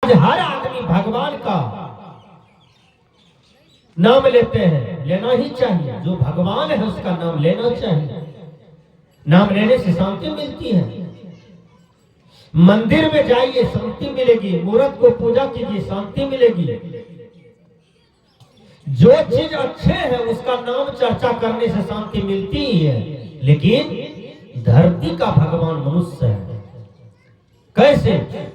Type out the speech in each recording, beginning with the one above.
हर आदमी भगवान का नाम लेते हैं, लेना ही चाहिए। जो भगवान है उसका नाम लेना चाहिए। नाम लेने से शांति मिलती है। मंदिर में जाइए शांति मिलेगी, मूर्त को पूजा कीजिए शांति मिलेगी। जो चीज अच्छे है उसका नाम चर्चा करने से शांति मिलती ही है। लेकिन धरती का भगवान मनुष्य है। कैसे?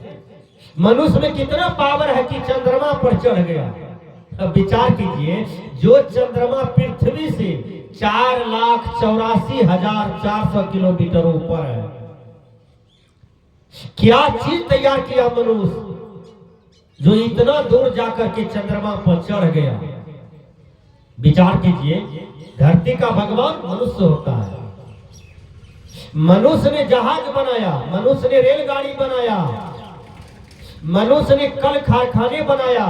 मनुष्य में कितना पावर है कि चंद्रमा पर चढ़ गया। अब विचार कीजिए, जो चंद्रमा पृथ्वी से 4,84,400 किलोमीटर ऊपर है, क्या चीज तैयार किया मनुष्य जो इतना दूर जाकर के चंद्रमा पर चढ़ गया। विचार कीजिए, धरती का भगवान मनुष्य होता है। मनुष्य ने जहाज बनाया, मनुष्य ने रेलगाड़ी बनाया, मनुष्य ने कल कारखाने बनाया,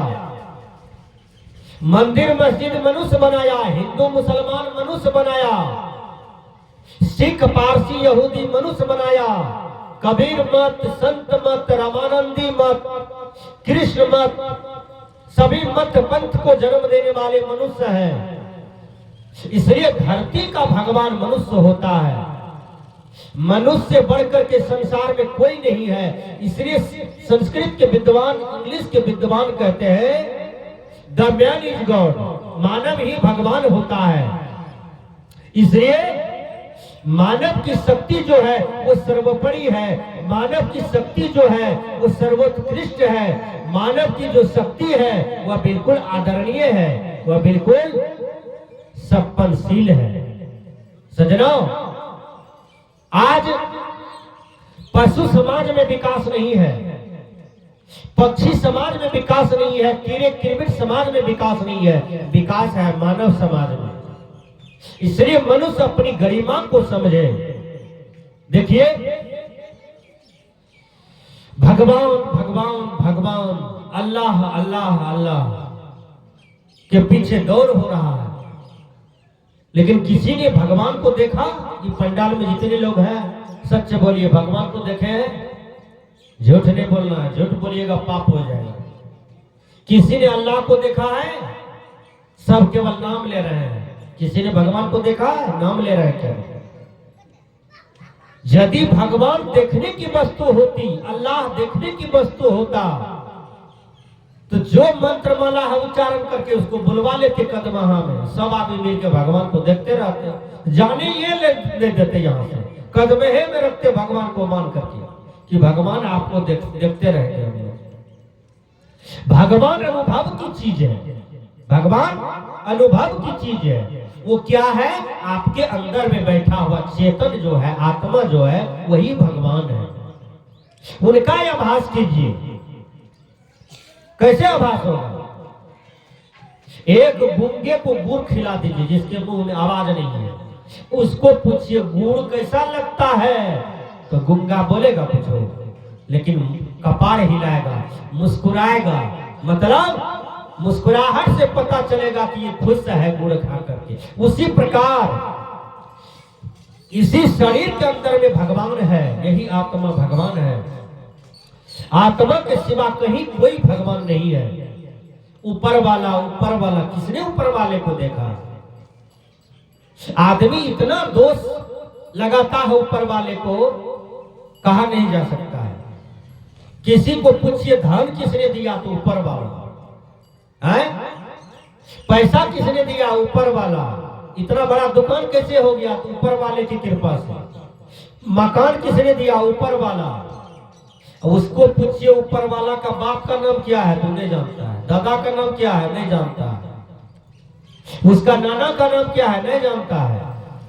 मंदिर मस्जिद मनुष्य बनाया, हिंदू मुसलमान मनुष्य बनाया, सिख पारसी यहूदी मनुष्य बनाया, कबीर मत, संत मत, रामानंदी मत, कृष्ण मत, सभी मत पंथ को जन्म देने वाले मनुष्य हैं। इसलिए धरती का भगवान मनुष्य होता है। मनुष्य से बढ़कर के संसार में कोई नहीं है। इसलिए संस्कृत के विद्वान, इंग्लिश के विद्वान कहते हैं द मैन इज गॉड, मानव ही भगवान होता है। इसलिए मानव की शक्ति जो है वो सर्वोपरि है, मानव की शक्ति जो है वो सर्वोत्कृष्ट है, मानव की जो शक्ति है वह बिल्कुल आदरणीय है, वह बिल्कुल संपन्नशील है। सज्जनों, आज पशु समाज में विकास नहीं है, पक्षी समाज में विकास नहीं है, कीड़े कीड़े समाज में विकास नहीं है, विकास है मानव समाज में। इसलिए मनुष्य अपनी गरिमा को समझे। देखिए, भगवान भगवान भगवान, अल्लाह अल्लाह अल्लाह के पीछे दौड़ हो रहा है। लेकिन किसी ने भगवान को देखा? ये पंडाल में जितने लोग हैं सच बोलिए, भगवान को देखे हैं? झूठ नहीं बोलना है, झूठ बोलिएगा पाप हो जाएगा। किसी ने अल्लाह को देखा है? सब केवल नाम ले रहे हैं। किसी ने भगवान को देखा है? नाम ले रहे हैं क्या? यदि भगवान देखने की वस्तु होती, अल्लाह देखने की वस्तु होता, तो जो मंत्रमाला है उच्चारण करके उसको बुलवा लेते कदमहा में, सब आदमी मिलकर भगवान को देखते रहते। जाने ये ले देते यहाँ से, कदमे में रखते भगवान को मान करके कि भगवान आपको देखते रहते हैं। भगवान अनुभव की चीज है, भगवान अनुभव की चीज है। वो क्या है? आपके अंदर में बैठा हुआ चेतन जो है, आत्मा जो है, वही भगवान है। उनका आभास कीजिए। कैसे आभास होगा? एक गूंगे को गुड़ खिला दीजिए जिसके मुंह में आवाज नहीं है, उसको पूछिए गुड़ कैसा लगता है, तो गूंगा बोलेगा पूछो, लेकिन कपार हिलाएगा, मुस्कुराएगा। मतलब मुस्कुराहट से पता चलेगा कि ये खुश है गुड़ खा करके। उसी प्रकार इसी शरीर के अंदर में भगवान है, यही आत्मा भगवान है। आत्मा के सिवा कहीं कोई भगवान नहीं है। ऊपर वाला, ऊपर वाला, किसने ऊपर वाले को देखा? आदमी इतना दोष लगाता है ऊपर वाले को, कहा नहीं जा सकता है। किसी को पूछिए धन किसने दिया, तो ऊपर वाला है। पैसा किसने दिया? ऊपर वाला। इतना बड़ा दुकान कैसे हो गया? तो ऊपर वाले की कृपा से। मकान किसने दिया? ऊपर वाला। उसको पूछिए ऊपर वाला का बाप का नाम क्या है, तो नहीं जानता है। दादा का नाम क्या है, नहीं जानता है। उसका नाना का नाम क्या है, नहीं जानता है।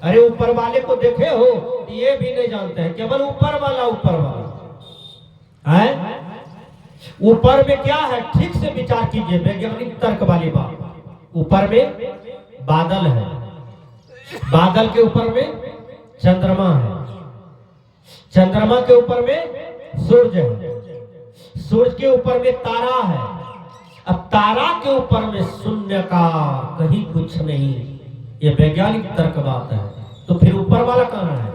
अरे ऊपर वाले को देखे हो? ये भी नहीं जानते हैं। केवल ऊपर वाला, ऊपर वाला है। ऊपर में क्या है? ठीक से विचार कीजिए, वैज्ञानिक तर्क वाली बात। ऊपर में बादल है, बादल के ऊपर में चंद्रमा है, चंद्रमा के ऊपर में सूर्य है, सूर्य के ऊपर में तारा है। अब तारा के ऊपर में शून्य का कहीं कुछ नहीं। ये वैज्ञानिक तर्क बात है। तो फिर ऊपर वाला कहाँ है?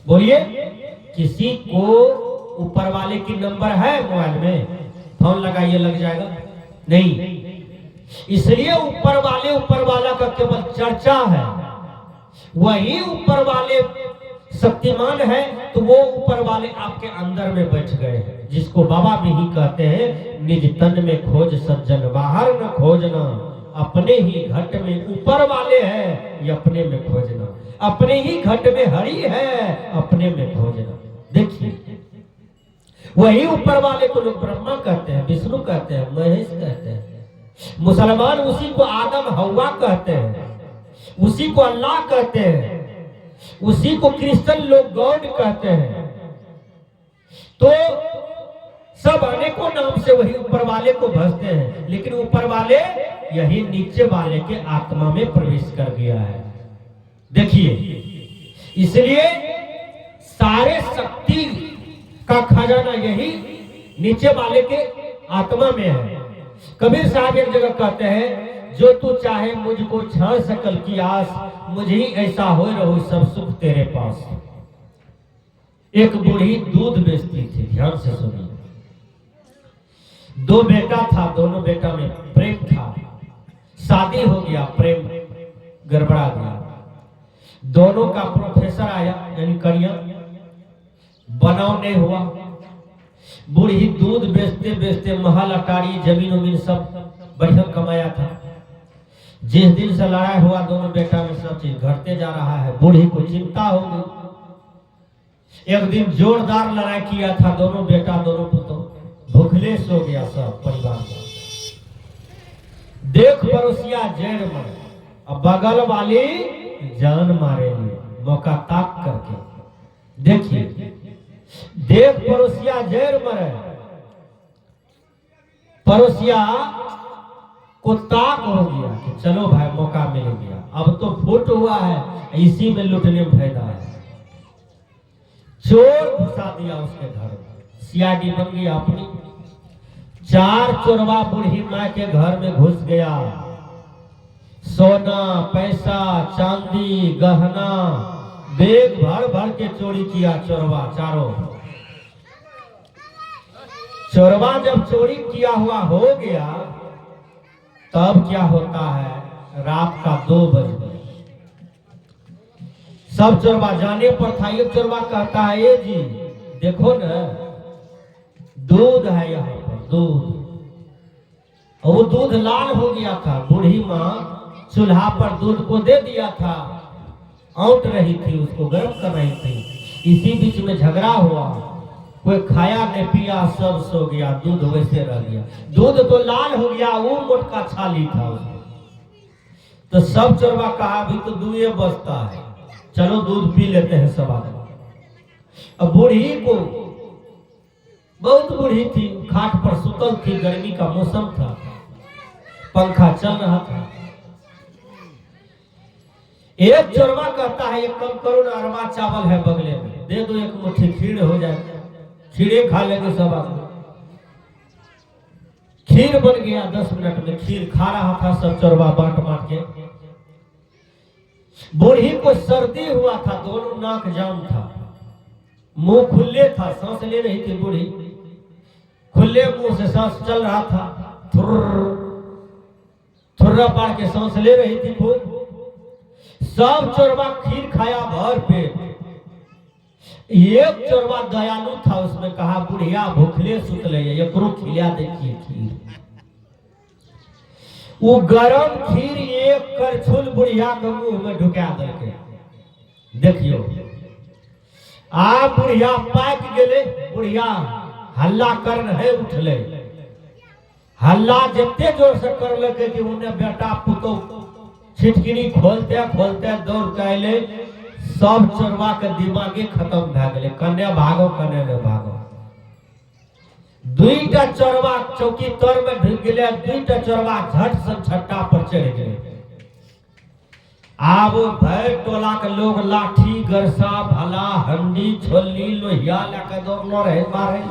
बोलिए। किसी को ऊपर वाले की नंबर है मोबाइल में, फोन ध्यान लगाइए लग जाएगा नहीं। इसलिए ऊपर वाला का केवल चर्चा है, वही ऊपर वाले शक्तिमान है, तो वो ऊपर वाले आपके अंदर में बैठ गए हैं, जिसको बाबा भी ही कहते हैं निज तन में खोज सज्जन बाहर न खोजना, अपने ही घट में ऊपर वाले हैं ये अपने में खोजना, अपने ही घट में हरि है अपने में खोजना। देखिए वही ऊपर वाले को लोग ब्रह्मा कहते हैं, विष्णु कहते हैं, महेश कहते हैं, मुसलमान उसी को आदम हवा कहते हैं, उसी को अल्लाह कहते हैं, उसी को क्रिश्चियन लोग गॉड कहते हैं। तो सब अनेकों नाम से वही ऊपर वाले को भजते हैं, लेकिन ऊपर वाले यही नीचे वाले के आत्मा में प्रवेश कर गया है। देखिए इसलिए सारे शक्ति का खजाना यही नीचे वाले के आत्मा में है। कबीर साहब एक जगह कहते हैं जो तू चाहे मुझको छह सकल की आस, मुझे ही ऐसा हो रहूं सब सुख तेरे पास। एक बूढ़ी दूध बेचती थी, ध्यान से सुनिए। दो बेटा था, दोनों बेटा में प्रेम था, शादी हो गया, प्रेम गड़बड़ा गया। दोनों का प्रोफेसर आया यानी करिया, बनाव नहीं हुआ। बूढ़ी दूध बेचते बेचते महल अटारी जमीन उमीन सब बढ़िया कमाया था। जिस दिन से लड़ाई हुआ दोनों बेटा में सब चीज घटते जा रहा है, बूढ़ी को चिंता हो गई। एक दिन जोरदार लड़ाई किया था दोनों बेटा दोनों पुत्र, भूखले सो गया सब परिवार का। देख पड़ोसिया जैन मरे, अब बगल वाली जान मारे लिए मौका ताक करके। देखिए देख पड़ोसिया जैर मरे, पड़ोसिया को ताक हो गया कि चलो भाई मौका मिल गया, अब तो फुट हुआ है, इसी में लुटने में फायदा है। चोर घुसा दिया उसके घर में, सीआईडी बन गया अपनी। 4 चोरवा बूढ़ी माँ के घर में घुस गया। सोना पैसा चांदी गहना बेग भर भर के चोरी किया चोरवा चारों। चोरवा जब चोरी किया हुआ हो गया तब क्या होता है, रात का 2 बजे सब चोरवा जाने पर था। एक चोरवा कहता है ये जी देखो ना दूध है यहाँ पर दूध, और वो दूध लाल हो गया था। बूढ़ी माँ चूल्हा पर दूध को दे दिया था, औंट रही थी, उसको गर्म कर रही थी। इसी बीच में झगड़ा हुआ, कोई खाया नहीं पिया सब सो गया, दूध वैसे रह गया। दूध तो लाल हो गया, वो मोटका छाली था उसमें। तो सब चोरवा कहा अभी तो दूध बचता है, चलो दूध पी लेते हैं सब आदमी। अब बूढ़ी को बहुत बूढ़ी थी, खाट पर सुतल थी, गर्मी का मौसम था, पंखा चल रहा था। एक चोरवा कहता है एक कम करो ना, अरवा चावल है बगले में, दे दो एक मुट्ठी, खीर हो जाए, खीरे खा लेंगे सब आदमी। खीर बन गया 10 मिनट में, खीर खा रहा था सब चोरवा बांट बांट के। बूढ़ी को सर्दी हुआ था, दोनों नाक जाम था, मुंह खुले था, सांस ले रही थी बूढ़ी, खुले मुंह से सांस चल रहा था, थुर्रा पाड़ के सांस ले रही थी खूब। सब चोरवा खीर खाया भर पेट। एक चोरवा दयालु था, उसमें कहा बुढ़िया भूखले सुतले एकरो खिला देखिए खीर। वो गरम खीर एक करछुल बुढ़िया के मुंह में ढुका देके, देखियो आ बुढ़िया पाक गेले, बुढ़िया हल्ला करन है उठले, हल्ला जितने जोर से कर लगे कि उन्हें बेटा पुतो छिटकिनी खोलते खोलते दौड़ के अले। सब चोरवा के दिमागे खत्म भ गए, कन्ने भागो कन्ने ने भागो। 2टा चोरवा चौकी तर में ढुक गए, 2टा चोरवा झट से छट्टा पर चढ़ गए। आब भर टोला के लोग लाठी गरसा भला हंडी छोली लोहिया लेके दौड़लो रहे मारे।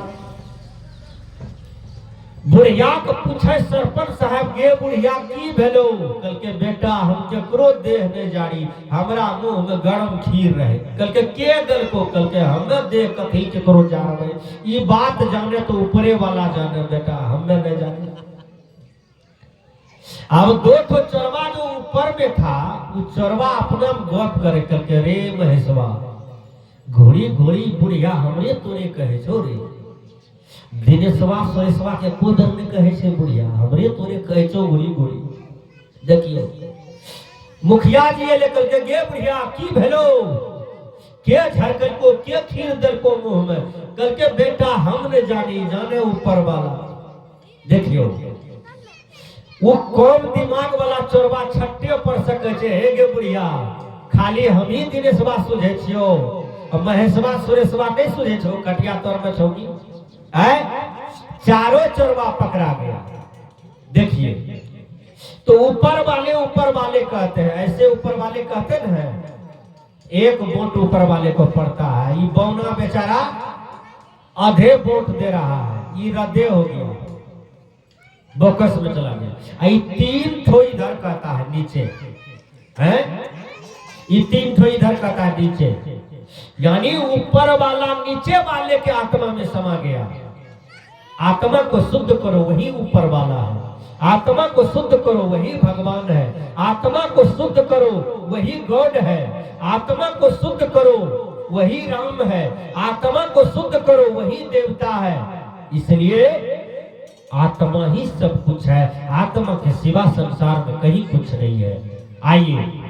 बुढ़िया को पूछे सरपंच साहब गे बुढ़िया की भेलो, कल के बेटा हम केकरो देह नहीं जारी, हमरा मुंह में गरम खीर रहे। कल के दल को, कल के हमें देह कथी केकरो जा रहे, ये बात जाने तो ऊपरे वाला जाने बेटा, हमें अब दो ठो चोरवा जो ऊपर में था, वो चोरवा अपना गप करे करके, रे महेशवा, घोड़ी घोड़ी बुढ़िया हमरे तोरे कहे छो रे, दिनेशवा सोरेशवा के कोदर में कहे छे बुढ़िया, हमरे तोरे कहे छो घोड़ी घोड़ी। देखियो मुखिया जी ये लेकर के गे बुढ़िया की भेलो, के झरकल को, के खीर दल को मुंह में, कल के बेटा हमने जानी, जाने ऊपर वाला। देखियो वो कम दिमाग वाला चोरवा छट्टे पर सके छे, हे गे बुढ़िया खाली हम ही दिनेशवा सुझे छियो, और महेशवा सुरेशवा नहीं सुझे छो, कटिया तौर में छौकी है। चारों चोरवा पकड़ा गया। देखिए तो ऊपर वाले कहते हैं, ऐसे ऊपर वाले कहते न है, एक वोट ऊपर वाले को पड़ता है, ये बौना बेचारा आधे वोट दे रहा है, ये रद्दे हो गया, बोकस में चला गया। ये तीन ठो इधर कहता है नीचे है, ये तीन ठो इधर कहता है नीचे, यानी ऊपर वाला नीचे वाले के आत्मा में समा गया। आत्मा को शुद्ध करो वही ऊपर वाला है, आत्मा को शुद्ध करो वही भगवान है, आत्मा को शुद्ध करो वही गॉड है, आत्मा को शुद्ध करो वही राम है, आत्मा को शुद्ध करो वही देवता है। इसलिए आत्मा ही सब कुछ है, आत्मा के सिवा संसार में कहीं कुछ नहीं है। आइए